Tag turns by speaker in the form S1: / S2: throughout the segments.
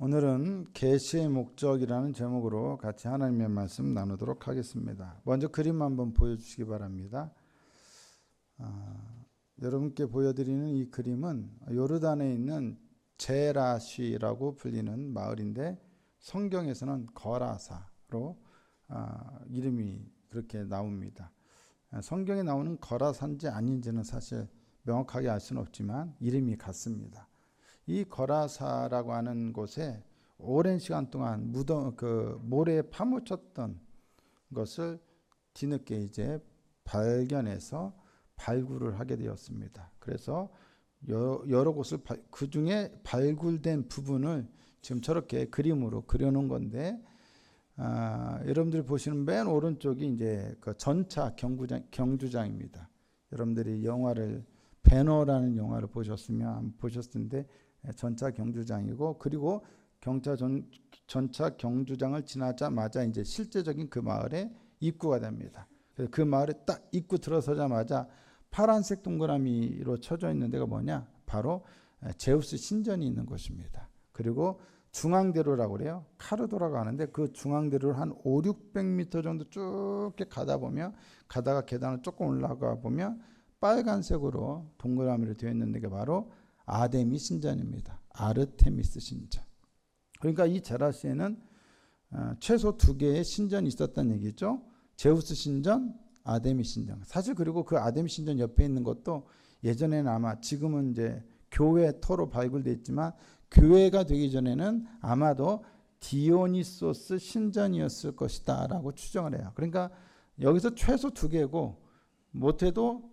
S1: 오늘은 계시의 목적이라는 제목으로 같이 하나님의 말씀 나누도록 하겠습니다. 먼저 그림 한번 보여주시기 바랍니다. 여러분께 보여드리는 이 그림은 요르단에 있는 제라시라고 불리는 마을인데 성경에서는 거라사로 이름이 그렇게 나옵니다. 성경에 나오는 거라사인지 아닌지는 사실 명확하게 알 수는 없지만 이름이 같습니다. 이 거라사라고 하는 곳에 오랜 시간 동안 모래에 파묻혔던 것을 뒤늦게 이제 발견해서 발굴을 하게 되었습니다. 그래서 여러 곳을 그 중에 발굴된 부분을 지금 저렇게 그림으로 그려놓은 건데, 여러분들이 보시는 맨 오른쪽이 이제 그 전차 경주장입니다. 여러분들이 배너라는 영화를 보셨을 텐데 전차 경주장이고, 그리고 전차 경주장을 지나자마자 이제 실제적인 그 마을의 입구가 됩니다. 그래서 그 마을에 딱 입구 들어서자마자 파란색 동그라미로 쳐져 있는 데가 뭐냐? 바로 제우스 신전이 있는 곳입니다. 그리고 중앙대로라고 그래요. 카르도라고 하는데 그 중앙대로를 한 500-600m 정도 쭉 가다가 계단을 조금 올라가 보면 빨간색으로 동그라미로 되어 있는 데가 바로 아데미 신전입니다. 아르테미스 신전. 그러니까 이 제라시에는 최소 2개의 신전이 있었다는 얘기죠. 제우스 신전, 아데미 신전. 사실 그리고 그 아데미 신전 옆에 있는 것도 예전에는 아마, 지금은 이제 교회 터로 발굴되어 있지만 교회가 되기 전에는 아마도 디오니소스 신전이었을 것이다 라고 추정을 해요. 그러니까 여기서 최소 2개고 못해도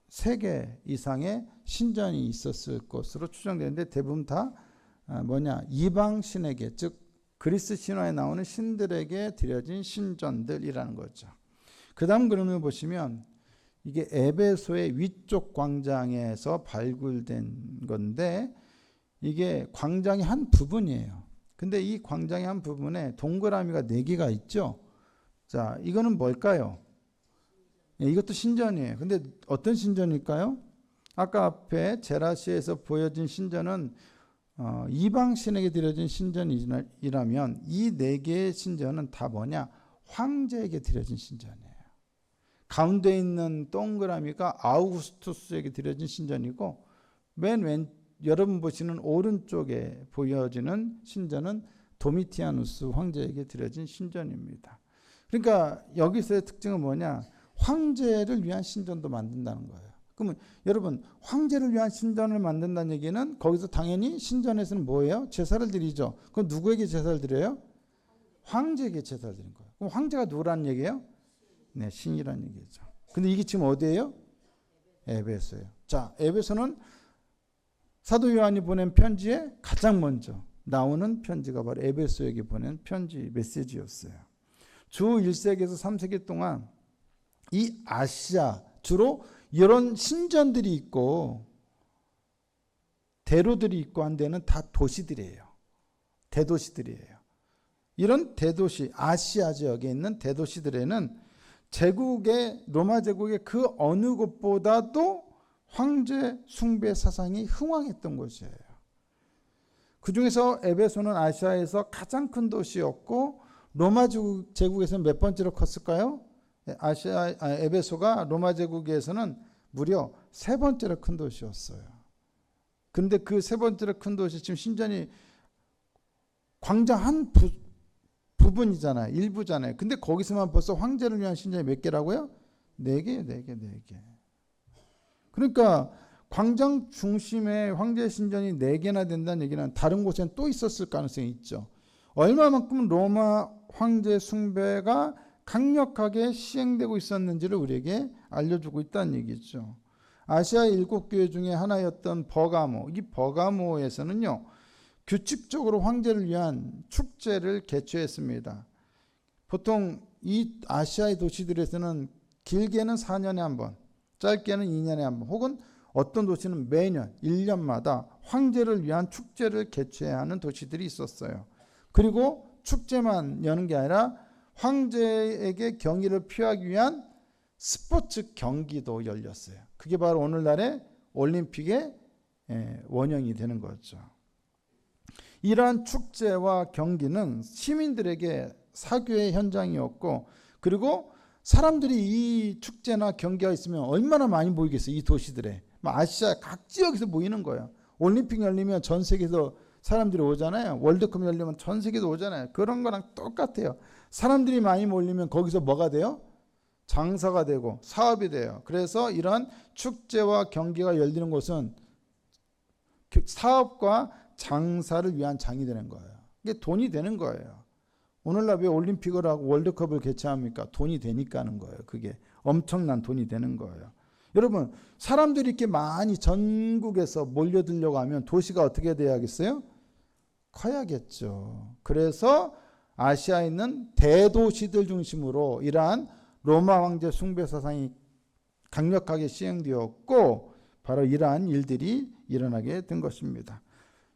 S1: 3개 이상의 신전이 있었을 것으로 추정되는데, 대부분 다 이방 신에게, 즉 그리스 신화에 나오는 신들에게 드려진 신전들이라는 거죠. 그 다음 그림을 보시면 이게 에베소의 위쪽 광장에서 발굴된 건데, 이게 광장의 한 부분이에요. 근데 이 광장의 한 부분에 동그라미가 4개가 있죠. 자, 이거는 뭘까요? 이것도 신전이에요. 근데 어떤 신전일까요? 아까 앞에 제라시에서 보여진 신전은 이방 신에게 드려진 신전이라면 이 4개의 신전은 다 황제에게 드려진 신전이에요. 가운데 있는 동그라미가 아우구스투스에게 드려진 신전이고, 여러분 보시는 오른쪽에 보여지는 신전은 도미티아누스 황제에게 드려진 신전입니다. 그러니까 여기서의 특징은 황제를 위한 신전도 만든다는 거예요. 그러면 여러분, 황제를 위한 신전을 만든다는 얘기는 거기서 당연히 신전에서는 뭐예요? 제사를 드리죠. 그럼 누구에게 제사를 드려요? 황제에게 제사를 드리는 거예요. 그럼 황제가 누구라는 얘기예요? 네, 신이라는 얘기죠. 근데 이게 지금 어디예요? 에베소예요. 자, 에베소는 사도 요한이 보낸 편지에 가장 먼저 나오는 편지가 바로 에베소에게 보낸 메시지였어요. 주 1세기에서 3세기 동안 이 아시아, 주로 이런 신전들이 있고 대로들이 있고 한 데는 다 도시들이에요. 대도시들이에요. 이런 대도시, 아시아 지역에 있는 대도시들에는 로마 제국의 그 어느 곳보다도 황제 숭배 사상이 흥왕했던 곳이에요. 그 중에서 에베소는 아시아에서 가장 큰 도시였고, 로마 제국에서는 몇 번째로 컸을까요? 에베소가 로마 제국에서는 무려 3번째로 큰 도시였어요. 그런데 그 3번째로 큰 도시, 지금 신전이 광장 한 부분이잖아요. 일부잖아요. 근데 거기서만 벌써 황제를 위한 신전이 몇 개라고요? 4개. 그러니까 광장 중심에 황제 신전이 4개나 된다는 얘기는 다른 곳에는 또 있었을 가능성이 있죠. 얼마만큼 로마 황제 숭배가 강력하게 시행되고 있었는지를 우리에게 알려주고 있다는 얘기죠. 아시아 7교회 중에 하나였던 버가모, 이 버가모에서는요, 규칙적으로 황제를 위한 축제를 개최했습니다. 보통 이 아시아의 도시들에서는 길게는 4년에 한 번, 짧게는 2년에 한 번, 혹은 어떤 도시는 매년 1년마다 황제를 위한 축제를 개최해야 하는 도시들이 있었어요. 그리고 축제만 여는 게 아니라 황제에게 경의를 표하기 위한 스포츠 경기도 열렸어요. 그게 바로 오늘날의 올림픽의 원형이 되는 거죠. 이러한 축제와 경기는 시민들에게 사교의 현장이었고, 그리고 사람들이 이 축제나 경기가 있으면 얼마나 많이 모이겠어요. 이 도시들에. 아시아 각 지역에서 모이는 거예요. 올림픽 열리면 전 세계에서 사람들이 오잖아요. 월드컵 열리면 전 세계도 오잖아요. 그런 거랑 똑같아요. 사람들이 많이 몰리면 거기서 뭐가 돼요? 장사가 되고 사업이 돼요. 그래서 이런 축제와 경기가 열리는 곳은 사업과 장사를 위한 장이 되는 거예요. 이게 돈이 되는 거예요. 오늘날 왜 올림픽을 하고 월드컵을 개최합니까? 돈이 되니까 하는 거예요. 그게 엄청난 돈이 되는 거예요. 여러분, 사람들이 이렇게 많이 전국에서 몰려들려고 하면 도시가 어떻게 돼야겠어요? 커야겠죠. 그래서 아시아에 있는 대도시들 중심으로 이러한 로마 황제 숭배 사상이 강력하게 시행되었고, 바로 이러한 일들이 일어나게 된 것입니다.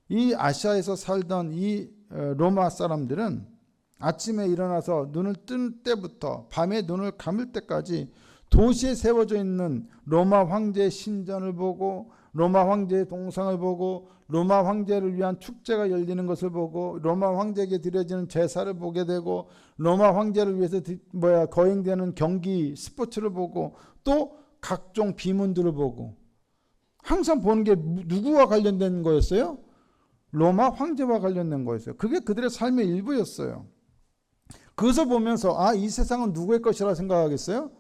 S1: 이 아시아에서 살던 이 로마 사람들은 아침에 일어나서 눈을 뜬 때부터 밤에 눈을 감을 때까지 도시에 세워져 있는 로마 황제의 신전을 보고, 로마 황제의 동상을 보고, 로마 황제를 위한 축제가 열리는 것을 보고, 로마 황제에게 드려지는 제사를 보게 되고, 로마 황제를 위해서 거행되는 경기 스포츠를 보고, 또 각종 비문들을 보고, 항상 보는 게 누구와 관련된 거였어요? 로마 황제와 관련된 거였어요. 그게 그들의 삶의 일부였어요. 그것을 보면서 이 세상은 누구의 것이라 생각하겠어요?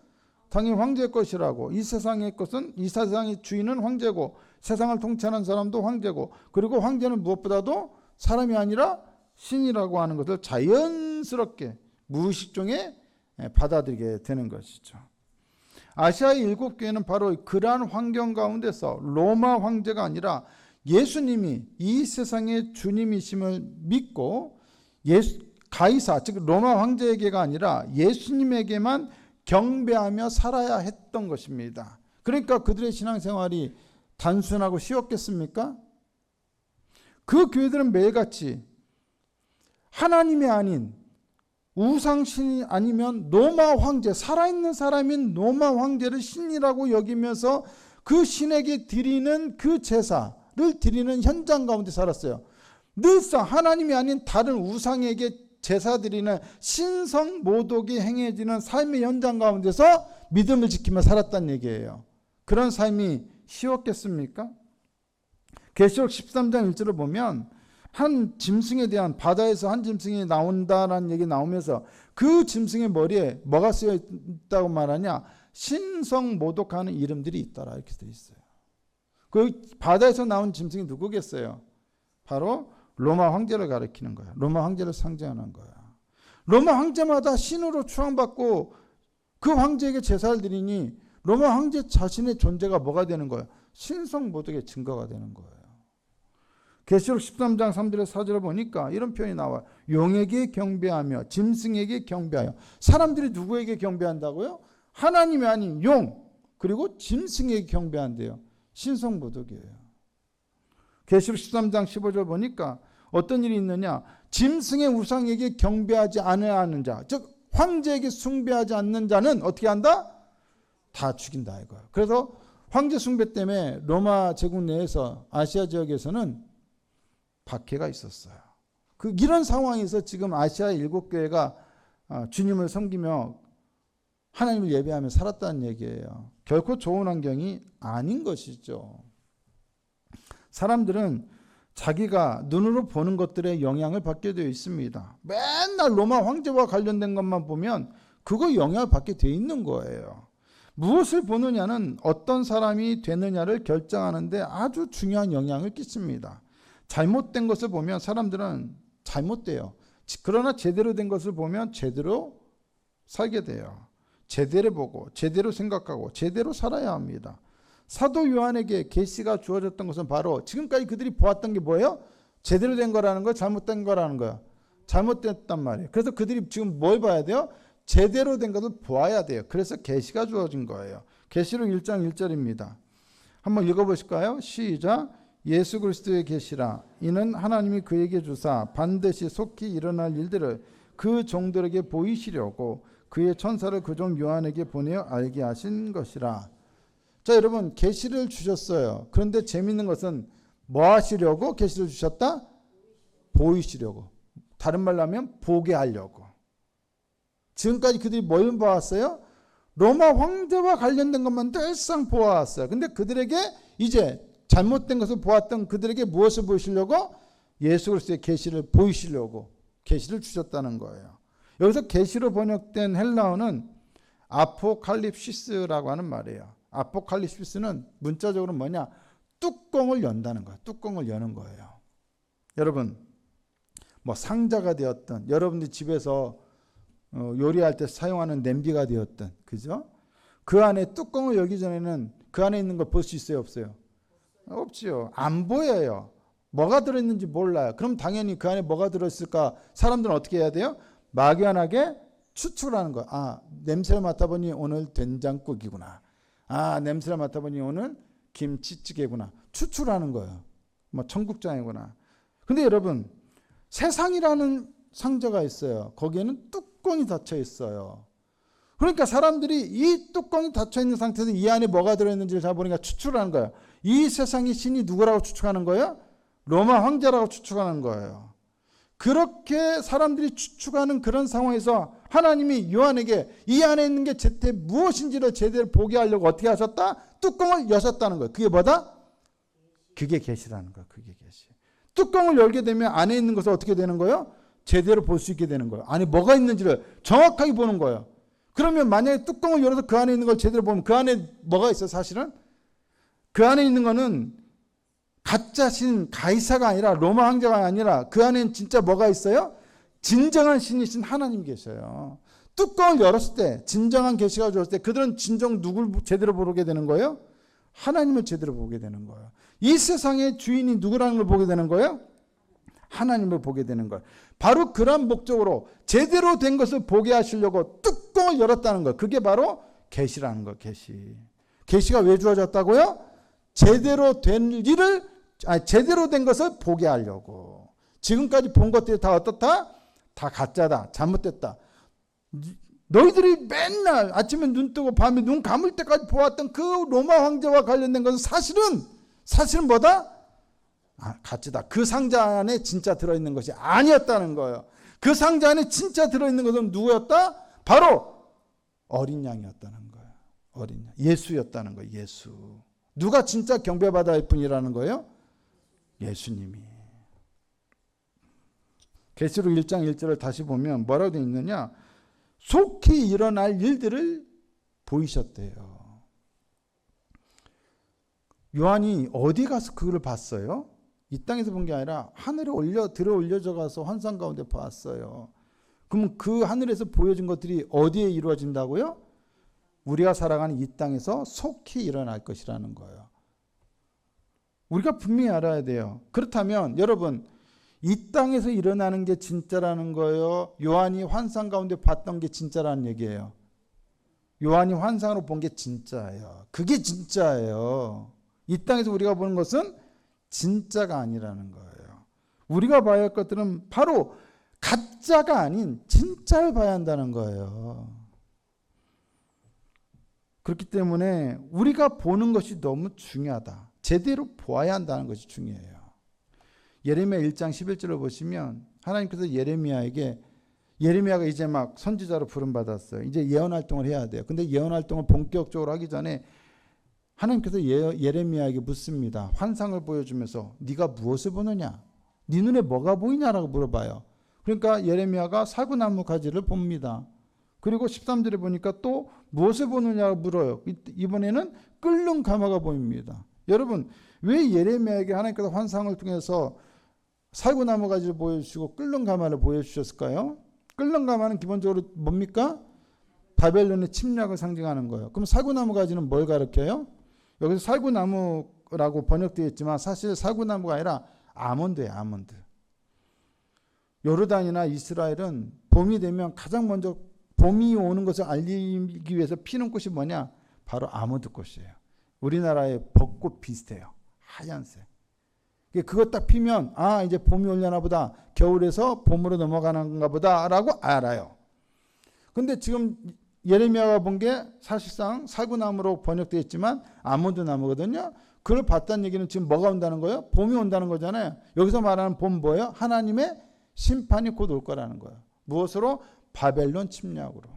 S1: 당연히 황제의 것이라고. 이 세상의 것은, 이 세상의 주인은 황제고, 세상을 통치하는 사람도 황제고, 그리고 황제는 무엇보다도 사람이 아니라 신이라고 하는 것을 자연스럽게 무의식 중에 받아들이게 되는 것이죠. 아시아의 7교회는 바로 그러한 환경 가운데서 로마 황제가 아니라 예수님이 이 세상의 주님이심을 믿고, 가이사, 즉 로마 황제에게가 아니라 예수님에게만 경배하며 살아야 했던 것입니다. 그러니까 그들의 신앙생활이 단순하고 쉬웠겠습니까? 그 교회들은 매일같이 하나님이 아닌 우상신이 아니면 로마 황제, 살아있는 사람인 로마 황제를 신이라고 여기면서 그 신에게 드리는 그 제사를 드리는 현장 가운데 살았어요. 늘상 하나님이 아닌 다른 우상에게 제사 드리는 신성 모독이 행해지는 삶의 현장 가운데서 믿음을 지키며 살았다는 얘기예요. 그런 삶이 쉬웠겠습니까? 계시록 13장 1절을 보면 한 짐승에 대한, 바다에서 한 짐승이 나온다라는 얘기 나오면서 그 짐승의 머리에 뭐가 쓰여 있다고 말하냐? 신성 모독하는 이름들이 있더라, 이렇게 되어 있어요. 그 바다에서 나온 짐승이 누구겠어요? 바로 로마 황제를 가리키는 거야. 로마 황제를 상징하는 거야. 로마 황제마다 신으로 추앙받고 그 황제에게 제사를 드리니 로마 황제 자신의 존재가 뭐가 되는 거야? 신성 모독의 증거가 되는 거예요. 계시록 13장 3절에 4절을 보니까 이런 표현이 나와요. 용에게 경배하며 짐승에게 경배하여. 사람들이 누구에게 경배한다고요? 하나님이 아닌 용, 그리고 짐승에게 경배한대요. 신성 모독이에요. 계시록 13장 15절 보니까 어떤 일이 있느냐? 짐승의 우상에게 경배하지 않아야 하는 자, 즉 황제에게 숭배하지 않는 자는 어떻게 한다? 다 죽인다 이거예요. 그래서 황제 숭배 때문에 로마 제국 내에서 아시아 지역에서는 박해가 있었어요. 이런 상황에서 지금 아시아 7교회가 주님을 섬기며 하나님을 예배하며 살았다는 얘기예요. 결코 좋은 환경이 아닌 것이죠. 사람들은 자기가 눈으로 보는 것들에 영향을 받게 되어 있습니다. 맨날 로마 황제와 관련된 것만 보면 그거 영향을 받게 되어 있는 거예요. 무엇을 보느냐는 어떤 사람이 되느냐를 결정하는데 아주 중요한 영향을 끼칩니다. 잘못된 것을 보면 사람들은 잘못돼요. 그러나 제대로 된 것을 보면 제대로 살게 돼요. 제대로 보고 제대로 생각하고 제대로 살아야 합니다. 사도 요한에게 계시가 주어졌던 것은 바로 지금까지 그들이 보았던 게 뭐예요? 제대로 된 거라는 거예요? 잘못된 거라는 거예요? 잘못됐단 말이에요. 그래서 그들이 지금 뭘 봐야 돼요? 제대로 된 것을 보아야 돼요. 그래서 계시가 주어진 거예요. 계시록 1장 1절입니다. 한번 읽어보실까요? 시작. 예수 그리스도의 계시라. 이는 하나님이 그에게 주사 반드시 속히 일어날 일들을 그 종들에게 보이시려고 그의 천사를 그 종 요한에게 보내어 알게 하신 것이라. 자, 여러분, 계시를 주셨어요. 그런데 재밌는 것은 뭐 하시려고 계시를 주셨다? 보이시려고. 다른 말로 하면 보게 하려고. 지금까지 그들이 뭘 봐왔어요? 로마 황제와 관련된 것만 늘상 보아왔어요. 근데 그들에게 이제 잘못된 것을 보았던 그들에게 무엇을 보이시려고? 예수 그리스도의 계시를 보이시려고 계시를 주셨다는 거예요. 여기서 계시로 번역된 헬라어는 아포칼립시스라고 하는 말이에요. 아포칼립시스는 문자적으로 뭐냐? 뚜껑을 연다는 거예요. 뚜껑을 여는 거예요. 여러분, 뭐 상자가 되었던, 여러분들 집에서 요리할 때 사용하는 냄비가 되었던, 그죠? 그 안에 뚜껑을 열기 전에는 그 안에 있는 걸 볼 수 있어요, 없어요? 없지요. 안 보여요. 뭐가 들어있는지 몰라요. 그럼 당연히 그 안에 뭐가 들어있을까? 사람들은 어떻게 해야 돼요? 막연하게 추측을 하는 거야. 아, 냄새를 맡아보니 오늘 된장국이구나. 아, 냄새를 맡아보니 오늘 김치찌개구나. 추측을 하는 거예요. 뭐 청국장이구나. 근데 여러분, 세상이라는 상자가 있어요. 거기에는 뚜껑이 닫혀 있어요. 그러니까 사람들이 이 뚜껑이 닫혀 있는 상태에서 이 안에 뭐가 들어있는지를 잘 보니까 추측을 하는 거예요. 이 세상의 신이 누구라고 추측하는 거예요? 로마 황제라고 추측하는 거예요. 그렇게 사람들이 추측하는 그런 상황에서 하나님이 요한에게 이 안에 있는 게 제때 무엇인지를 제대로 보게 하려고 어떻게 하셨다? 뚜껑을 여셨다는 거예요. 그게 뭐다? 그게 계시라는 거예요. 그게 계시. 뚜껑을 열게 되면 안에 있는 것을 어떻게 되는 거예요? 제대로 볼 수 있게 되는 거예요. 안에 뭐가 있는지를 정확하게 보는 거예요. 그러면 만약에 뚜껑을 열어서 그 안에 있는 걸 제대로 보면 그 안에 뭐가 있어요? 사실은 그 안에 있는 거는 가짜 신 가이사가 아니라 로마 황제가 아니라 그 안에는 진짜 뭐가 있어요? 진정한 신이신 하나님 계셔요. 뚜껑을 열었을 때 진정한 계시가 주었을 때 그들은 진정 누굴 제대로 보게 되는 거예요? 하나님을 제대로 보게 되는 거예요. 이 세상의 주인이 누구라는 걸 보게 되는 거예요? 하나님을 보게 되는 거예요. 바로 그런 목적으로 제대로 된 것을 보게 하시려고 뚜껑을 열었다는 거예요. 그게 바로 계시라는 거예요. 계시. 계시가 왜 주어졌다고요? 제대로 된 일을 제대로 된 것을 보게 하려고. 지금까지 본 것들이 다 어떻다? 다 가짜다. 잘못됐다. 너희들이 맨날 아침에 눈 뜨고 밤에 눈 감을 때까지 보았던 그 로마 황제와 관련된 것은 사실은 뭐다? 가짜다. 그 상자 안에 진짜 들어있는 것이 아니었다는 거예요. 그 상자 안에 진짜 들어있는 것은 누구였다? 바로 어린 양이었다는 거예요. 어린 양. 예수였다는 거예요. 예수. 누가 진짜 경배받아야 할 뿐이라는 거예요? 예수님이. 계시록 1장 1절을 다시 보면 뭐라고 되어 있느냐? 속히 일어날 일들을 보이셨대요. 요한이 어디 가서 그걸 봤어요? 이 땅에서 본 게 아니라 하늘에 들어 올려져 가서 환상 가운데 봤어요. 그럼 그 하늘에서 보여진 것들이 어디에 이루어진다고요? 우리가 살아가는 이 땅에서 속히 일어날 것이라는 거예요. 우리가 분명히 알아야 돼요. 그렇다면 여러분, 이 땅에서 일어나는 게 진짜라는 거예요? 요한이 환상 가운데 봤던 게 진짜라는 얘기예요? 요한이 환상으로 본 게 진짜예요. 그게 진짜예요. 이 땅에서 우리가 보는 것은 진짜가 아니라는 거예요. 우리가 봐야 할 것들은 바로 가짜가 아닌 진짜를 봐야 한다는 거예요. 그렇기 때문에 우리가 보는 것이 너무 중요하다. 제대로 보아야 한다는 것이 중요해요. 예레미야 1장 11절을 보시면 하나님께서 예레미야가 이제 막 선지자로 부름받았어요. 이제 예언활동을 해야 돼요. 근데 예언활동을 본격적으로 하기 전에 하나님께서 예레미야에게 묻습니다. 환상을 보여주면서 네가 무엇을 보느냐? 네 눈에 뭐가 보이냐라고 물어봐요. 그러니까 예레미야가 사구나무 가지를 봅니다. 그리고 13절에 보니까 또 무엇을 보느냐고 물어요. 이번에는 끓는 가마가 보입니다. 여러분, 왜 예레미야에게 하나님께서 환상을 통해서 사구나무 가지를 보여주시고 끓는 가마를 보여주셨을까요? 끓는 가마는 기본적으로 뭡니까? 바벨론의 침략을 상징하는 거예요. 그럼 사구나무 가지는 뭘 가리켜요? 여기서 사구나무라고 번역되어 있지만 사실 사구나무가 아니라 아몬드예요. 아몬드. 요르단이나 이스라엘은 봄이 되면 가장 먼저 봄이 오는 것을 알리기 위해서 피는 꽃이 뭐냐? 바로 아몬드 꽃이에요. 우리나라의 벚꽃 비슷해요. 하얀색. 그거 딱 피면 이제 봄이 오려나 보다. 겨울에서 봄으로 넘어가는가 보다라고 알아요. 근데 지금 예레미야가 본 게 사실상 사구나무로 번역되어 있지만 아몬드 나무거든요. 그걸 봤다는 얘기는 지금 뭐가 온다는 거예요? 봄이 온다는 거잖아요. 여기서 말하는 봄 뭐예요? 하나님의 심판이 곧 올 거라는 거예요. 무엇으로? 바벨론 침략으로.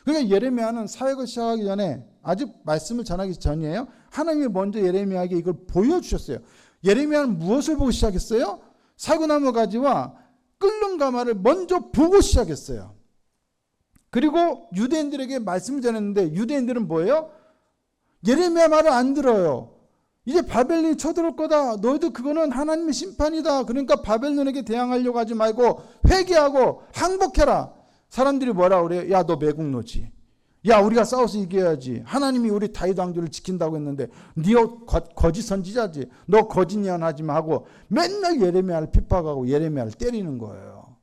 S1: 그러니까 예레미야는 사역을 시작하기 전에, 아직 말씀을 전하기 전이에요. 하나님이 먼저 예레미야에게 이걸 보여주셨어요. 예레미야는 무엇을 보고 시작했어요? 사구나무 가지와 끓는 가마를 먼저 보고 시작했어요. 그리고 유대인들에게 말씀을 전했는데 유대인들은 뭐예요? 예레미야 말을 안 들어요. 이제 바벨론이 쳐들어올 거다. 너희들 그거는 하나님의 심판이다. 그러니까 바벨론에게 대항하려고 하지 말고 회개하고 항복해라. 사람들이 뭐라 그래요? 야, 너 매국노지. 야, 우리가 싸워서 이겨야지. 하나님이 우리 다윗 왕조를 지킨다고 했는데 네 거짓 선지자지. 너 거짓 예언하지 마 하고 맨날 예레미야를 핍박하고 예레미야를 때리는 거예요.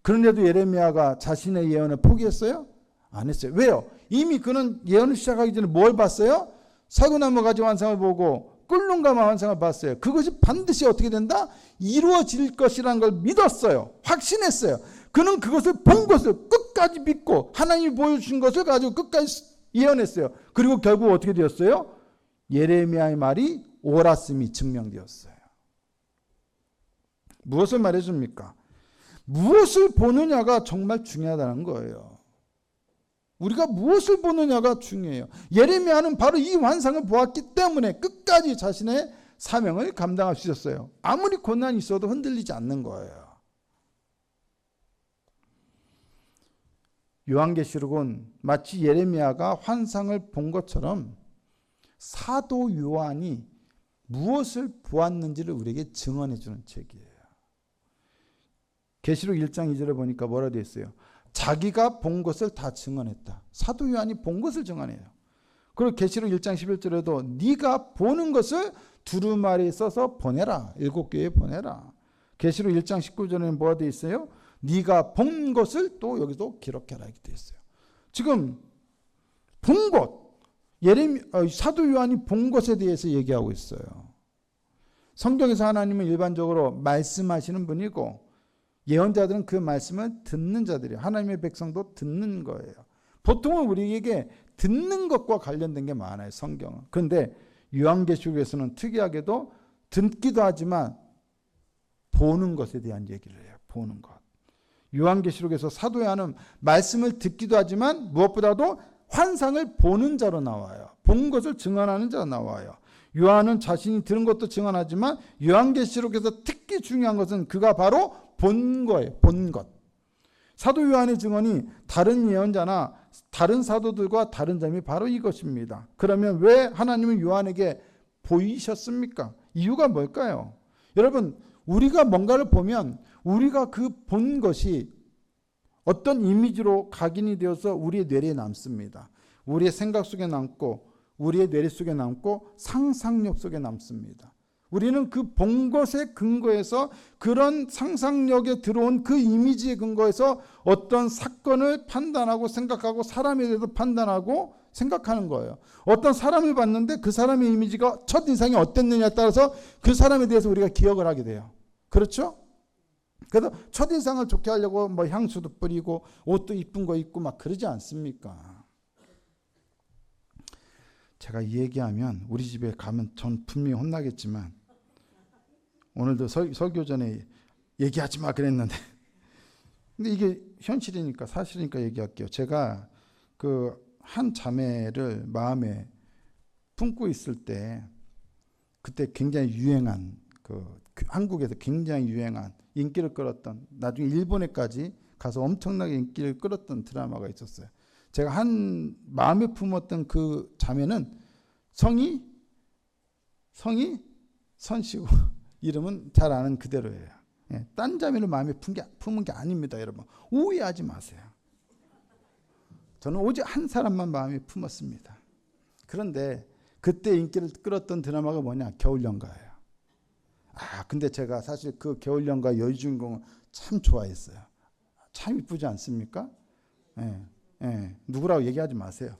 S1: 그런데도 예레미야가 자신의 예언을 포기했어요? 안 했어요. 왜요? 이미 그는 예언을 시작하기 전에 뭘 봤어요? 사구나무 가지 환상을 보고 끓는 가마 환상을 봤어요. 그것이 반드시 어떻게 된다? 이루어질 것이라는 걸 믿었어요. 확신했어요. 그는 그것을 본 것을 끝까지 믿고 하나님이 보여주신 것을 가지고 끝까지 예언했어요. 그리고 결국 어떻게 되었어요? 예레미야의 말이 옳았음이 증명되었어요. 무엇을 말해줍니까? 무엇을 보느냐가 정말 중요하다는 거예요. 우리가 무엇을 보느냐가 중요해요. 예레미야는 바로 이 환상을 보았기 때문에 끝까지 자신의 사명을 감당할 수 있었어요. 아무리 고난이 있어도 흔들리지 않는 거예요. 요한계시록은 마치 예레미야가 환상을 본 것처럼 사도 요한이 무엇을 보았는지를 우리에게 증언해 주는 책이에요. 계시록 1장 2절에 보니까 뭐라 되어 있어요? 자기가 본 것을 다 증언했다. 사도 요한이 본 것을 증언해요. 그리고 계시록 1장 11절에도 네가 보는 것을 두루마리에 써서 보내라. 7교회에 보내라. 계시록 1장 19절에는 뭐가 되어 있어요? 네가 본 것을 또 여기도 기록해라 이렇게 되어 있어요. 지금 본 것, 사도 요한이 본 것에 대해서 얘기하고 있어요. 성경에서 하나님은 일반적으로 말씀하시는 분이고 예언자들은 그 말씀을 듣는 자들이에요. 하나님의 백성도 듣는 거예요. 보통은 우리에게 듣는 것과 관련된 게 많아요. 성경은. 그런데 요한계시록에서는 특이하게도 듣기도 하지만 보는 것에 대한 얘기를 해요. 보는 것. 요한계시록에서 사도 요한은 말씀을 듣기도 하지만 무엇보다도 환상을 보는 자로 나와요. 본 것을 증언하는 자로 나와요. 요한은 자신이 들은 것도 증언하지만 요한계시록에서 특히 중요한 것은 그가 바로 본 거예요. 본 것. 사도 요한의 증언이 다른 예언자나 다른 사도들과 다른 점이 바로 이것입니다. 그러면 왜 하나님은 요한에게 보이셨습니까? 이유가 뭘까요? 여러분, 우리가 뭔가를 보면 우리가 그 본 것이 어떤 이미지로 각인이 되어서 우리의 뇌리에 남습니다. 우리의 생각 속에 남고 우리의 뇌리 속에 남고 상상력 속에 남습니다. 우리는 그 본 것에 근거해서 그런 상상력에 들어온 그 이미지에 근거해서 어떤 사건을 판단하고 생각하고 사람에 대해서 판단하고 생각하는 거예요. 어떤 사람을 봤는데 그 사람의 이미지가 첫 인상이 어땠느냐에 따라서 그 사람에 대해서 우리가 기억을 하게 돼요. 그렇죠? 그래서 첫인상을 좋게 하려고 뭐 향수도 뿌리고 옷도 이쁜 거 입고 막 그러지 않습니까? 제가 이 얘기하면 우리 집에 가면 전 분명히 혼나겠지만 오늘도 설교 전에 얘기하지 마 그랬는데 근데 이게 현실이니까 사실이니까 얘기할게요. 제가 그 한 자매를 마음에 품고 있을 때 그때 굉장히 유행한 한국에서 굉장히 유행한 인기를 끌었던 나중에 일본에까지 가서 엄청나게 인기를 끌었던 드라마가 있었어요. 제가 한 마음에 품었던 그 자매는 성이 선씨고 이름은 잘 아는 그대로예요. 예, 딴 자매를 마음에 품은 게 아닙니다. 여러분 오해하지 마세요. 저는 오직 한 사람만 마음에 품었습니다. 그런데 그때 인기를 끌었던 드라마가 뭐냐? 겨울연가예요. 근데 제가 사실 그 겨울연가 여주인공을 참 좋아했어요. 참 이쁘지 않습니까? 예. 누구라고 얘기하지 마세요.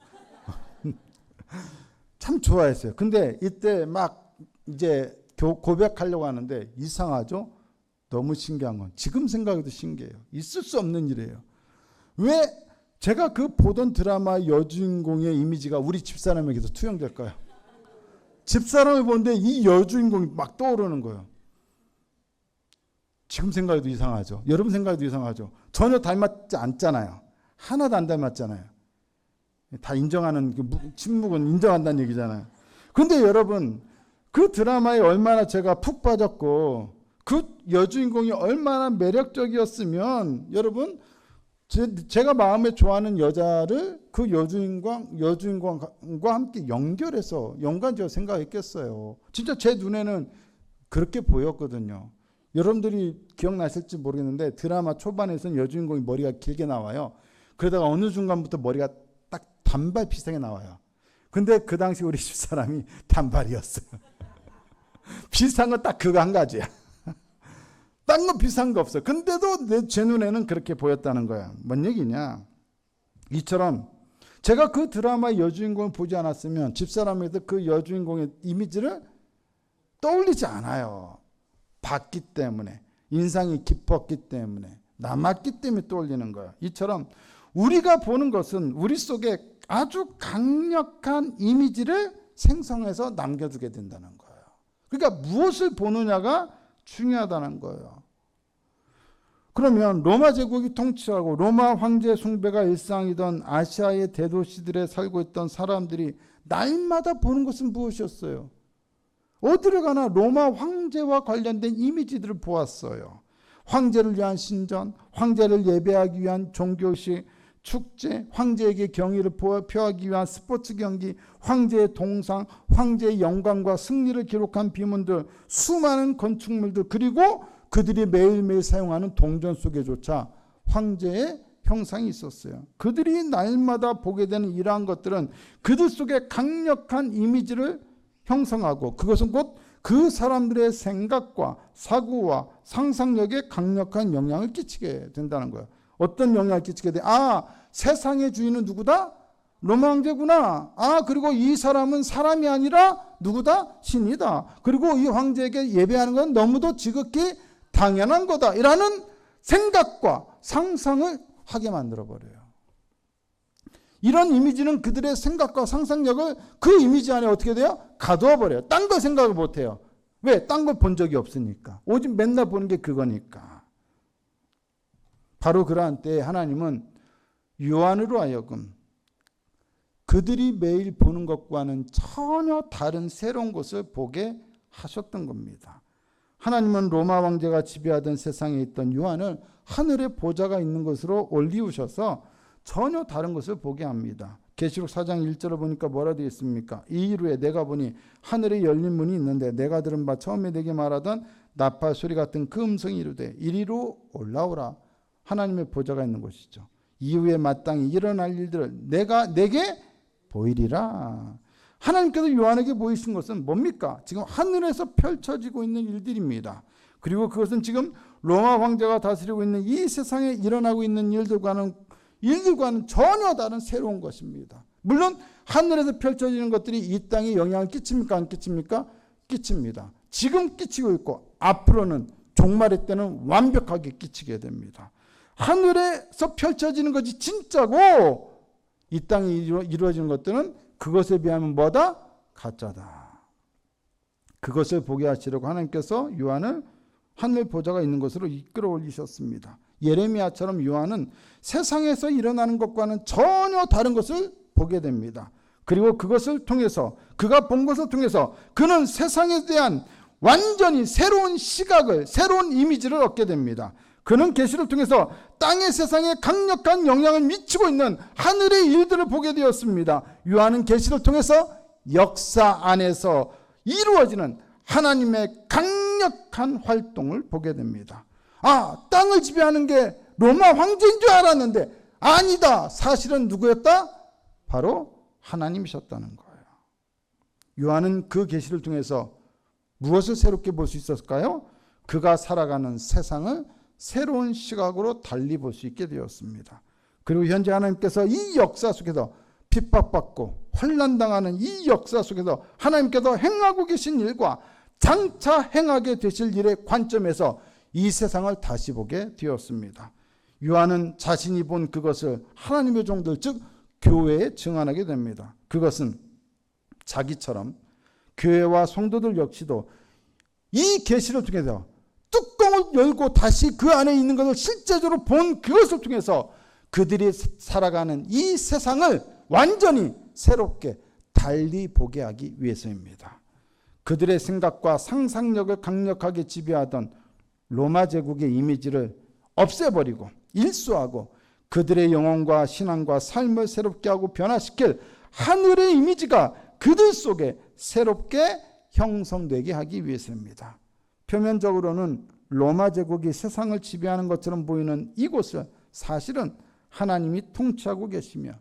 S1: 참 좋아했어요. 근데 이때 막 이제 고백하려고 하는데 이상하죠? 너무 신기한 건 지금 생각해도 신기해요. 있을 수 없는 일이에요. 왜 제가 그 보던 드라마 여주인공의 이미지가 우리 집사람에게서 투영될까요? 집사람을 보는데 이 여주인공이 막 떠오르는 거예요. 지금 생각해도 이상하죠. 여러분 생각해도 이상하죠. 전혀 닮았지 않잖아요. 하나도 안 닮았잖아요. 다 인정하는, 침묵은 인정한다는 얘기잖아요. 그런데 여러분, 그 드라마에 얼마나 제가 푹 빠졌고 그 여주인공이 얼마나 매력적이었으면 여러분, 제가 마음에 좋아하는 여자를 그 여주인공과 함께 연결해서 연관지어 생각했겠어요. 진짜 제 눈에는 그렇게 보였거든요. 여러분들이 기억나실지 모르겠는데 드라마 초반에서는 여주인공이 머리가 길게 나와요. 그러다가 어느 순간부터 머리가 딱 단발 피상에 나와요. 근데 그 당시 우리 집사람이 단발이었어요. 비슷한 건 딱 그거 한 가지야. 딴 거 비슷한 거 없어. 근데도 제 눈에는 그렇게 보였다는 거야. 뭔 얘기냐? 이처럼 제가 그 드라마의 여주인공을 보지 않았으면 집사람에도 그 여주인공의 이미지를 떠올리지 않아요. 봤기 때문에, 인상이 깊었기 때문에, 남았기 때문에 떠올리는 거야. 이처럼 우리가 보는 것은 우리 속에 아주 강력한 이미지를 생성해서 남겨두게 된다는 거예요. 그러니까 무엇을 보느냐가 중요하다는 거예요. 그러면 로마 제국이 통치하고 로마 황제 숭배가 일상이던 아시아의 대도시들에 살고 있던 사람들이 날마다 보는 것은 무엇이었어요? 어디를 가나 로마 황제와 관련된 이미지들을 보았어요. 황제를 위한 신전, 황제를 예배하기 위한 종교식, 축제, 황제에게 경의를 표하기 위한 스포츠 경기, 황제의 동상, 황제의 영광과 승리를 기록한 비문들, 수많은 건축물들, 그리고 그들이 매일매일 사용하는 동전 속에조차 황제의 형상이 있었어요. 그들이 날마다 보게 되는 이러한 것들은 그들 속에 강력한 이미지를 형성하고 그것은 곧 그 사람들의 생각과 사고와 상상력에 강력한 영향을 끼치게 된다는 거예요. 어떤 영향을 끼치게 돼? 아, 세상의 주인은 누구다? 로마 황제구나. 아, 그리고 이 사람은 사람이 아니라 누구다? 신이다. 그리고 이 황제에게 예배하는 건 너무도 지극히 당연한 거다. 이라는 생각과 상상을 하게 만들어버려요. 이런 이미지는 그들의 생각과 상상력을 그 이미지 안에 어떻게 돼요? 가두어 버려요. 딴 거 생각을 못해요. 왜? 딴 걸 본 적이 없으니까. 오직 맨날 보는 게 그거니까. 바로 그러한 때에 하나님은 요한으로 하여금 그들이 매일 보는 것과는 전혀 다른 새로운 것을 보게 하셨던 겁니다. 하나님은 로마 황제가 지배하던 세상에 있던 요한을 하늘의 보좌가 있는 것으로 올리우셔서 전혀 다른 것을 보게 합니다. 계시록 4장 1절을 보니까 뭐라 되어 있습니까? 이 이후에 내가 보니 하늘에 열린 문이 있는데 내가 들은 바 처음에 내게 말하던 나팔 소리 같은 그 음성이 이르되 이리로 올라오라. 하나님의 보좌가 있는 곳이죠. 이후에 마땅히 일어날 일들을 내게 보이리라. 하나님께서 요한에게 보이신 것은 뭡니까? 지금 하늘에서 펼쳐지고 있는 일들입니다. 그리고 그것은 지금 로마 황제가 다스리고 있는 이 세상에 일어나고 있는 일들과는 전혀 다른 새로운 것입니다. 물론 하늘에서 펼쳐지는 것들이 이 땅에 영향을 끼칩니까? 안 끼칩니까? 끼칩니다. 지금 끼치고 있고 앞으로는 종말의 때는 완벽하게 끼치게 됩니다. 하늘에서 펼쳐지는 것이 진짜고 이 땅에 이루어지는 것들은 그것에 비하면 뭐다? 가짜다. 그것을 보게 하시려고 하나님께서 요한을 하늘 보좌가 있는 곳으로 이끌어 올리셨습니다. 예레미야처럼 요한은 세상에서 일어나는 것과는 전혀 다른 것을 보게 됩니다. 그리고 그것을 통해서 그가 본 것을 통해서 그는 세상에 대한 완전히 새로운 시각을, 새로운 이미지를 얻게 됩니다. 그는 계시를 통해서 땅의 세상에 강력한 영향을 미치고 있는 하늘의 일들을 보게 되었습니다. 요한은 계시를 통해서 역사 안에서 이루어지는 하나님의 강력한 활동을 보게 됩니다. 아, 땅을 지배하는 게 로마 황제인 줄 알았는데 아니다. 사실은 누구였다? 바로 하나님이셨다는 거예요. 요한은 그 계시를 통해서 무엇을 새롭게 볼 수 있었을까요? 그가 살아가는 세상을 새로운 시각으로 달리 볼 수 있게 되었습니다. 그리고 현재 하나님께서 이 역사 속에서 핍박받고 환난당하는 이 역사 속에서 하나님께서 행하고 계신 일과 장차 행하게 되실 일의 관점에서 이 세상을 다시 보게 되었습니다. 요한은 자신이 본 그것을 하나님의 종들 즉 교회에 증언하게 됩니다. 그것은 자기처럼 교회와 성도들 역시도 이 계시를 통해서 뚜껑을 열고 다시 그 안에 있는 것을 실제적으로 본 그것을 통해서 그들이 살아가는 이 세상을 완전히 새롭게 달리 보게 하기 위해서입니다. 그들의 생각과 상상력을 강력하게 지배하던 로마 제국의 이미지를 없애버리고 일수하고 그들의 영혼과 신앙과 삶을 새롭게 하고 변화시킬 하늘의 이미지가 그들 속에 새롭게 형성되게 하기 위해서입니다. 표면적으로는 로마 제국이 세상을 지배하는 것처럼 보이는 이곳을 사실은 하나님이 통치하고 계시며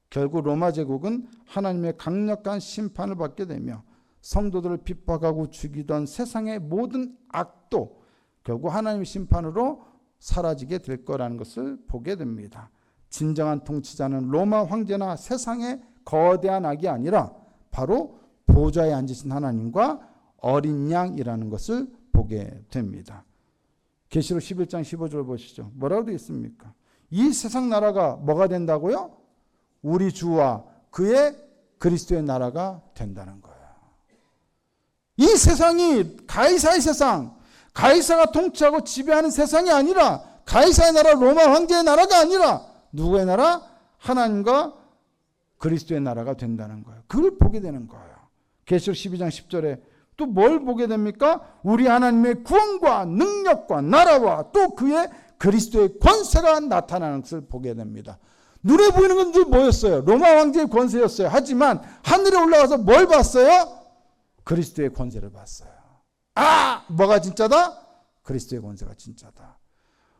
S1: 결국 로마 제국은 하나님의 강력한 심판을 받게 되며 성도들을 핍박하고 죽이던 세상의 모든 악도 결국 하나님의 심판으로 사라지게 될 거라는 것을 보게 됩니다. 진정한 통치자는 로마 황제나 세상의 거대한 악이 아니라 바로 보좌에 앉으신 하나님과 어린 양이라는 것을 보게 됩니다. 계시록 11장 15절 보시죠. 뭐라고 되어 있습니까? 이 세상 나라가 뭐가 된다고요? 우리 주와 그의 그리스도의 나라가 된다는 거예요. 이 세상이 가이사의 세상, 가이사가 통치하고 지배하는 세상이 아니라 가이사의 나라, 로마 황제의 나라가 아니라 누구의 나라? 하나님과 그리스도의 나라가 된다는 거예요. 그걸 보게 되는 거예요. 계시록 12장 10절에 또 뭘 보게 됩니까? 우리 하나님의 구원과 능력과 나라와 또 그의 그리스도의 권세가 나타나는 것을 보게 됩니다. 눈에 보이는 건 늘 뭐였어요? 로마 황제의 권세였어요. 하지만 하늘에 올라가서 뭘 봤어요? 그리스도의 권세를 봤어요. 아! 뭐가 진짜다? 그리스도의 권세가 진짜다.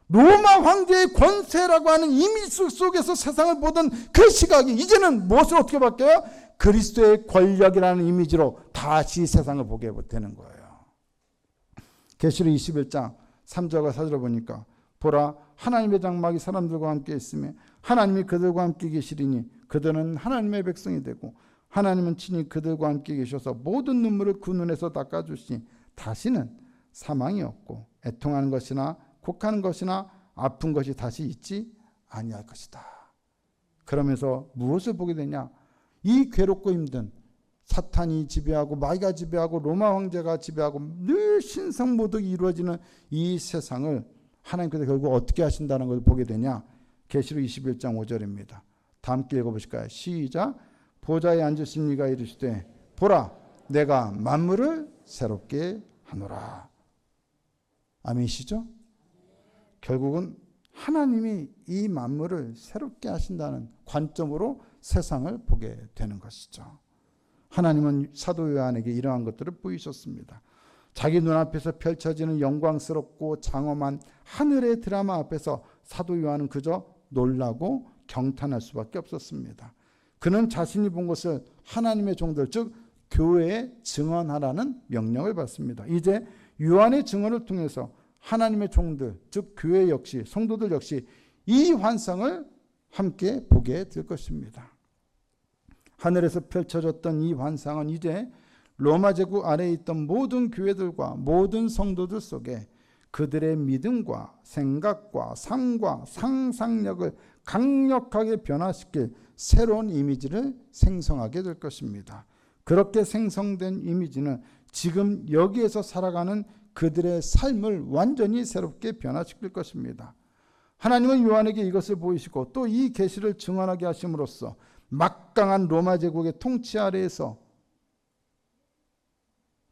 S1: 로마 황제의 권세라고 하는 이미지 속에서 세상을 보던 그 시각이 이제는 무엇을 어떻게 바뀌어요? 그리스도의 권력이라는 이미지로 다시 세상을 보게 되는 거예요. 계시록 21장 3절과 4절을 보니까 보라 하나님의 장막이 사람들과 함께 있으며 하나님이 그들과 함께 계시리니 그들은 하나님의 백성이 되고 하나님은 친히 그들과 함께 계셔서 모든 눈물을 그 눈에서 닦아주시니 다시는 사망이 없고 애통하는 것이나 곡하는 것이나 아픈 것이 다시 있지 아니할 것이다. 그러면서 무엇을 보게 되냐? 이 괴롭고 힘든 사탄이 지배하고 마귀가 지배하고 로마 황제가 지배하고 늘 신성모독이 이루어지는 이 세상을 하나님께서 결국 어떻게 하신다는 것을 보게 되냐? 계시록 21장 5절입니다. 다 함께 읽어보실까요? 시작. 보좌에 앉으신 이가 이르시되 보라 내가 만물을 새롭게 하노라. 아멘이시죠? 결국은 하나님이 이 만물을 새롭게 하신다는 관점으로 세상을 보게 되는 것이죠. 하나님은 사도 요한에게 이러한 것들을 보이셨습니다. 자기 눈앞에서 펼쳐지는 영광스럽고 장엄한 하늘의 드라마 앞에서 사도 요한은 그저 놀라고 경탄할 수밖에 없었습니다. 그는 자신이 본 것을 하나님의 종들 즉 교회에 증언하라는 명령을 받습니다. 이제 요한의 증언을 통해서 하나님의 종들 즉 교회 역시 성도들 역시 이 환상을 함께 보게 될 것입니다. 하늘에서 펼쳐졌던 이 환상은 이제 로마 제국 아래에 있던 모든 교회들과 모든 성도들 속에 그들의 믿음과 생각과 삶과 상상력을 강력하게 변화시킬 새로운 이미지를 생성하게 될 것입니다. 그렇게 생성된 이미지는 지금 여기에서 살아가는 그들의 삶을 완전히 새롭게 변화시킬 것입니다. 하나님은 요한에게 이것을 보이시고 또 이 계시를 증언하게 하심으로써 막강한 로마 제국의 통치 아래에서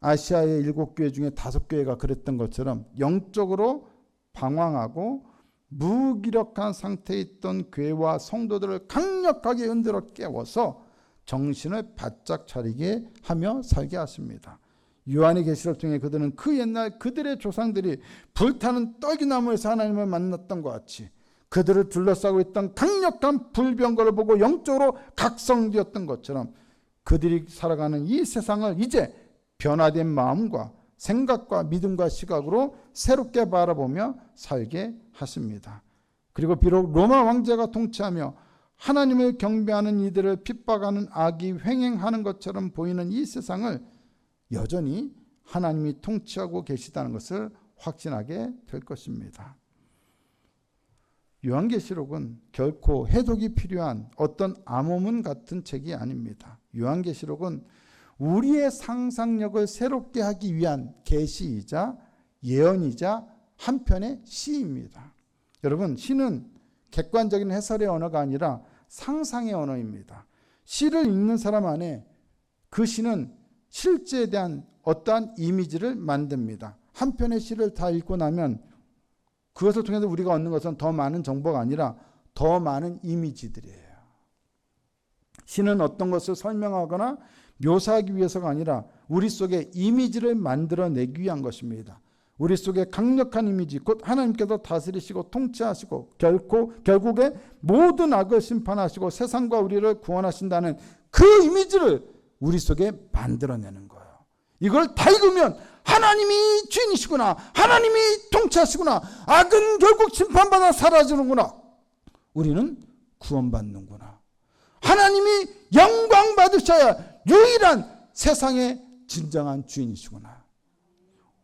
S1: 아시아의 7교회 중에 5교회가 그랬던 것처럼 영적으로 방황하고 무기력한 상태에 있던 교회와 성도들을 강력하게 흔들어 깨워서 정신을 바짝 차리게 하며 살게 하십니다. 요한의 계시를 통해 그들은 그 옛날 그들의 조상들이 불타는 떨기나무에서 하나님을 만났던 것 같이 그들을 둘러싸고 있던 강력한 불병거를 보고 영적으로 각성되었던 것처럼 그들이 살아가는 이 세상을 이제 변화된 마음과 생각과 믿음과 시각으로 새롭게 바라보며 살게 하십니다. 그리고 비록 로마 황제가 통치하며 하나님을 경배하는 이들을 핍박하는 악이 횡행하는 것처럼 보이는 이 세상을 여전히 하나님이 통치하고 계시다는 것을 확신하게 될 것입니다. 요한계시록은 결코 해독이 필요한 어떤 암호문 같은 책이 아닙니다. 요한계시록은 우리의 상상력을 새롭게 하기 위한 계시이자 예언이자 한편의 시입니다. 여러분, 시는 객관적인 해설의 언어가 아니라 상상의 언어입니다. 시를 읽는 사람 안에 그 시는 실제에 대한 어떠한 이미지를 만듭니다. 한 편의 시를 다 읽고 나면 그것을 통해서 우리가 얻는 것은 더 많은 정보가 아니라 더 많은 이미지들이에요. 시는 어떤 것을 설명하거나 묘사하기 위해서가 아니라 우리 속에 이미지를 만들어내기 위한 것입니다. 우리 속에 강력한 이미지, 곧 하나님께서 다스리시고 통치하시고 결국에 모든 악을 심판하시고 세상과 우리를 구원하신다는 그 이미지를 우리 속에 만들어내는 거예요. 이걸 다 읽으면 하나님이 주인이시구나, 하나님이 통치하시구나, 악은 결국 심판받아 사라지는구나, 우리는 구원받는구나, 하나님이 영광 받으셔야 유일한 세상의 진정한 주인이시구나,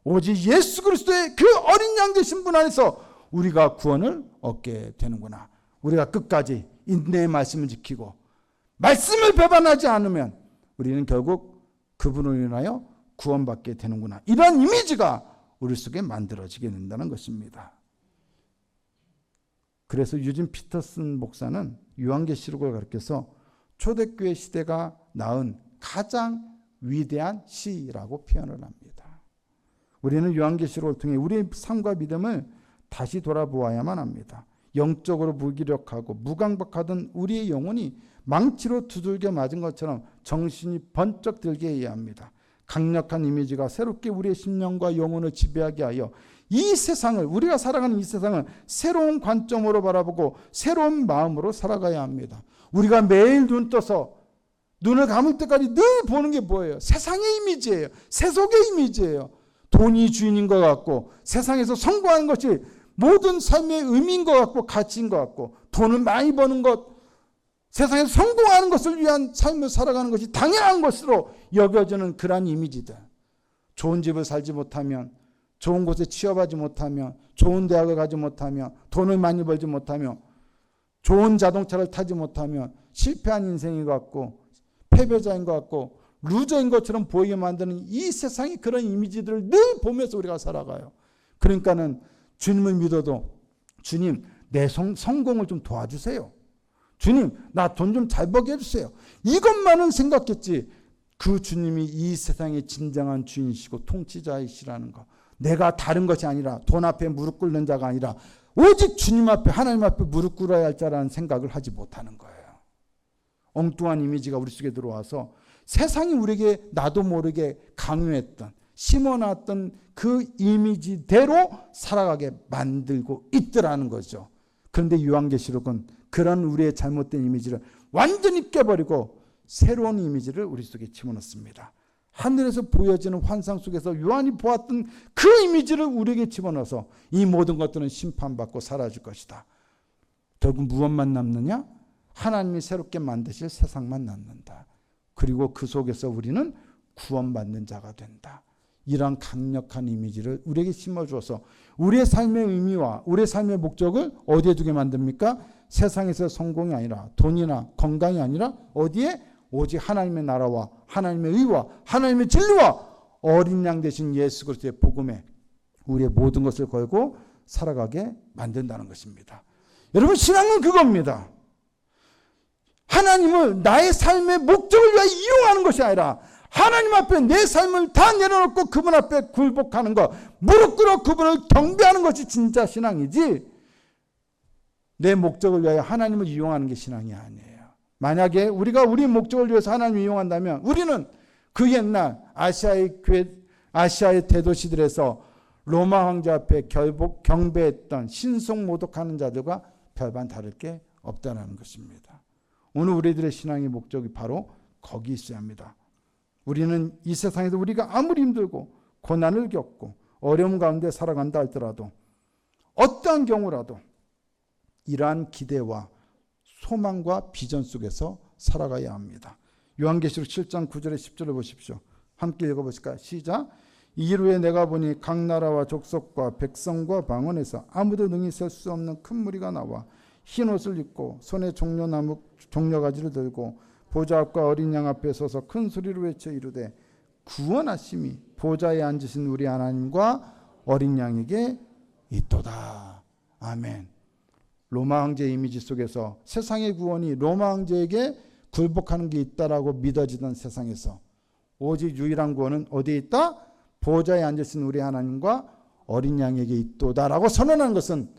S1: 오직 예수 그리스도의 그 어린 양 되신 분 안에서 우리가 구원을 얻게 되는구나. 우리가 끝까지 인내의 말씀을 지키고 말씀을 배반하지 않으면 우리는 결국 그분으로 인하여 구원받게 되는구나. 이런 이미지가 우리 속에 만들어지게 된다는 것입니다. 그래서 유진 피터슨 목사는 요한계시록을 가르쳐서 초대교회 시대가 낳은 가장 위대한 시라고 표현을 합니다. 우리는 요한계시록을 통해 우리의 삶과 믿음을 다시 돌아보아야만 합니다. 영적으로 무기력하고 무강박하던 우리의 영혼이 망치로 두들겨 맞은 것처럼 정신이 번쩍 들게 해야 합니다. 강력한 이미지가 새롭게 우리의 심령과 영혼을 지배하게 하여 이 세상을, 우리가 살아가는 이 세상을 새로운 관점으로 바라보고 새로운 마음으로 살아가야 합니다. 우리가 매일 눈 떠서 눈을 감을 때까지 늘 보는 게 뭐예요? 세상의 이미지예요. 세속의 이미지예요. 돈이 주인인 것 같고 세상에서 성공하는 것이 모든 삶의 의미인 것 같고 가치인 것 같고 돈을 많이 버는 것, 세상에서 성공하는 것을 위한 삶을 살아가는 것이 당연한 것으로 여겨지는 그러한 이미지들. 좋은 집을 살지 못하면, 좋은 곳에 취업하지 못하면, 좋은 대학을 가지 못하면, 돈을 많이 벌지 못하면, 좋은 자동차를 타지 못하면 실패한 인생인 것 같고 패배자인 것 같고 루저인 것처럼 보이게 만드는 이 세상의 그런 이미지들을 늘 보면서 우리가 살아가요. 그러니까는 주님을 믿어도 주님 내 성공을 좀 도와주세요. 주님 나 돈 좀 잘 벌게 해주세요. 이것만은 생각했지 그 주님이 이 세상의 진정한 주인이시고 통치자이시라는 거, 내가 다른 것이 아니라 돈 앞에 무릎 꿇는 자가 아니라 오직 주님 앞에 하나님 앞에 무릎 꿇어야 할 자라는 생각을 하지 못하는 거예요. 엉뚱한 이미지가 우리 속에 들어와서 세상이 우리에게 나도 모르게 강요했던, 심어놨던 그 이미지대로 살아가게 만들고 있더라는 거죠. 그런데 요한계시록은 그런 우리의 잘못된 이미지를 완전히 깨버리고 새로운 이미지를 우리 속에 집어넣습니다. 하늘에서 보여지는 환상 속에서 요한이 보았던 그 이미지를 우리에게 집어넣어서 이 모든 것들은 심판받고 사라질 것이다. 결국 무엇만 남느냐? 하나님이 새롭게 만드실 세상만 남는다. 그리고 그 속에서 우리는 구원받는 자가 된다. 이런 강력한 이미지를 우리에게 심어주어서 우리의 삶의 의미와 우리의 삶의 목적을 어디에 두게 만듭니까? 세상에서 성공이 아니라 돈이나 건강이 아니라 어디에? 오직 하나님의 나라와 하나님의 의와 하나님의 진리와 어린 양 되신 예수 그리스도의 복음에 우리의 모든 것을 걸고 살아가게 만든다는 것입니다. 여러분, 신앙은 그겁니다. 하나님을 나의 삶의 목적을 위해 이용하는 것이 아니라 하나님 앞에 내 삶을 다 내려놓고 그분 앞에 굴복하는 것, 무릎 꿇어 그분을 경배하는 것이 진짜 신앙이지, 내 목적을 위하여 하나님을 이용하는 게 신앙이 아니에요. 만약에 우리가 우리 목적을 위해서 하나님을 이용한다면 우리는 그 옛날 아시아의 대도시들에서 로마 황제 앞에 경배했던 신속모독하는 자들과 별반 다를 게 없다는 것입니다. 오늘 우리들의 신앙의 목적이 바로 거기 있어야 합니다. 우리는 이 세상에서 우리가 아무리 힘들고 고난을 겪고 어려움 가운데 살아간다 할지라도 어떠한 경우라도 이러한 기대와 소망과 비전 속에서 살아가야 합니다. 요한계시록 7장 9절에 10절을 보십시오. 함께 읽어보실까요? 시작. 이후에 내가 보니 각 나라와 족속과 백성과 방언에서 아무도 능히 셀 수 없는 큰 무리가 나와 흰 옷을 입고 손에 종려가지를 들고 보좌 앞과 어린 양 앞에 서서 큰 소리로 외쳐 이르되 구원하심이 보좌에 앉으신 우리 하나님과 어린 양에게 있도다. 아멘. 로마 황제 이미지 속에서 세상의 구원이 로마 황제에게 굴복하는 게 있다라고 믿어지던 세상에서 오직 유일한 구원은 어디에 있다? 보좌에 앉으신 우리 하나님과 어린 양에게 있도다라고 선언하는 것은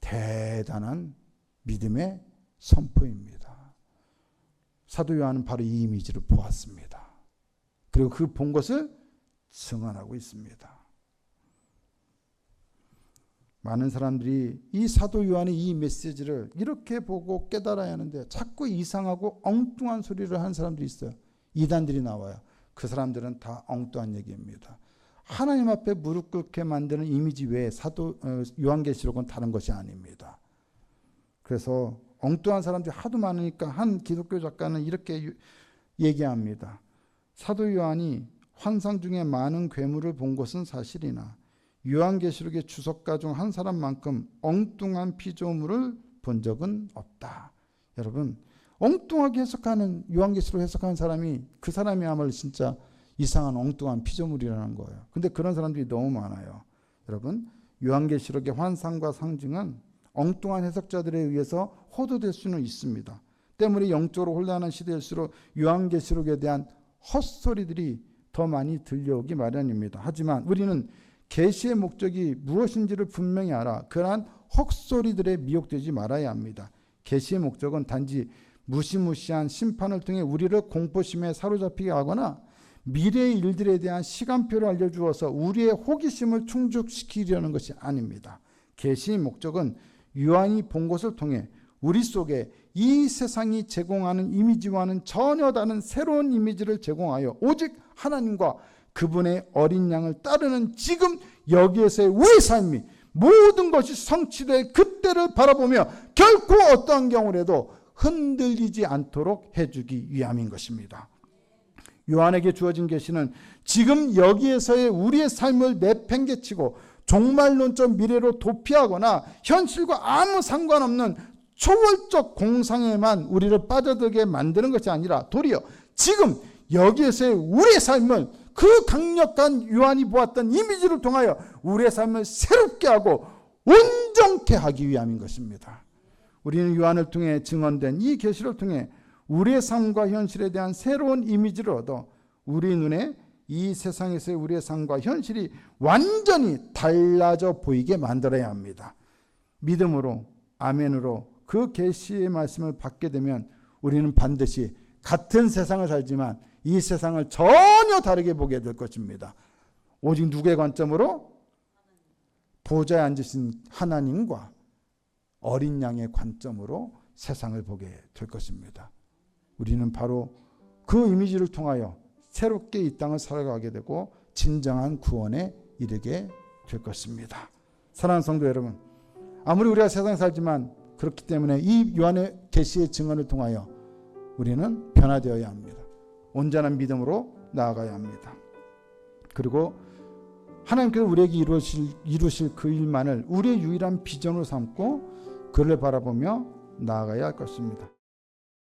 S1: 대단한 믿음의 선포입니다. 사도 요한은 바로 이 이미지를 보았습니다. 그리고 그 본 것을 증언하고 있습니다. 많은 사람들이 이 사도 요한의 이 메시지를 이렇게 보고 깨달아야 하는데 자꾸 이상하고 엉뚱한 소리를 하는 사람들이 있어요. 이단들이 나와요. 그 사람들은 다 엉뚱한 얘기입니다. 하나님 앞에 무릎 꿇게 만드는 이미지 외에 사도 요한계시록은 다른 것이 아닙니다. 그래서 엉뚱한 사람들이 하도 많으니까 한 기독교 작가는 이렇게 얘기합니다. 사도 요한이 환상 중에 많은 괴물을 본 것은 사실이나 요한계시록의 주석가 중 한 사람만큼 엉뚱한 피조물을 본 적은 없다. 여러분, 엉뚱하게 해석하는 요한계시록 해석하는 사람이 그 사람이야말로 진짜 이상한 엉뚱한 피조물이라는 거예요. 근데 그런 사람들이 너무 많아요. 여러분, 요한계시록의 환상과 상징은 엉뚱한 해석자들에 의해서 호도될 수는 있습니다. 때문에 영적으로 혼란한 시대일수록 요한계시록에 대한 헛소리들이 더 많이 들려오기 마련입니다. 하지만 우리는 계시의 목적이 무엇인지를 분명히 알아 그러한 헛소리들에 미혹되지 말아야 합니다. 계시의 목적은 단지 무시무시한 심판을 통해 우리를 공포심에 사로잡히게 하거나 미래의 일들에 대한 시간표를 알려주어서 우리의 호기심을 충족시키려는 것이 아닙니다. 계시의 목적은 요한이 본 것을 통해 우리 속에 이 세상이 제공하는 이미지와는 전혀 다른 새로운 이미지를 제공하여 오직 하나님과 그분의 어린 양을 따르는 지금 여기에서의 우리 삶이 모든 것이 성취될 그때를 바라보며 결코 어떠한 경우라도 흔들리지 않도록 해주기 위함인 것입니다. 요한에게 주어진 계시는 지금 여기에서의 우리의 삶을 내팽개치고 종말론적 미래로 도피하거나 현실과 아무 상관없는 초월적 공상에만 우리를 빠져들게 만드는 것이 아니라 도리어 지금 여기에서의 우리의 삶을 그 강력한 요한이 보았던 이미지를 통하여 우리의 삶을 새롭게 하고 온전케 하기 위함인 것입니다. 우리는 요한을 통해 증언된 이 계시를 통해 우리의 삶과 현실에 대한 새로운 이미지를 얻어 우리 눈에 이 세상에서의 우리의 삶과 현실이 완전히 달라져 보이게 만들어야 합니다. 믿음으로 아멘으로 그 계시의 말씀을 받게 되면 우리는 반드시 같은 세상을 살지만 이 세상을 전혀 다르게 보게 될 것입니다. 오직 누구의 관점으로? 보좌에 앉으신 하나님과 어린 양의 관점으로 세상을 보게 될 것입니다. 우리는 바로 그 이미지를 통하여 새롭게 이 땅을 살아가게 되고 진정한 구원에 이르게 될 것입니다. 사랑하는 성도 여러분, 아무리 우리가 세상에 살지만 그렇기 때문에 이 요한의 계시의 증언을 통하여 우리는 변화되어야 합니다. 온전한 믿음으로 나아가야 합니다. 그리고 하나님께서 우리에게 이루실 그 일만을 우리의 유일한 비전으로 삼고 그를 바라보며 나아가야 할 것입니다.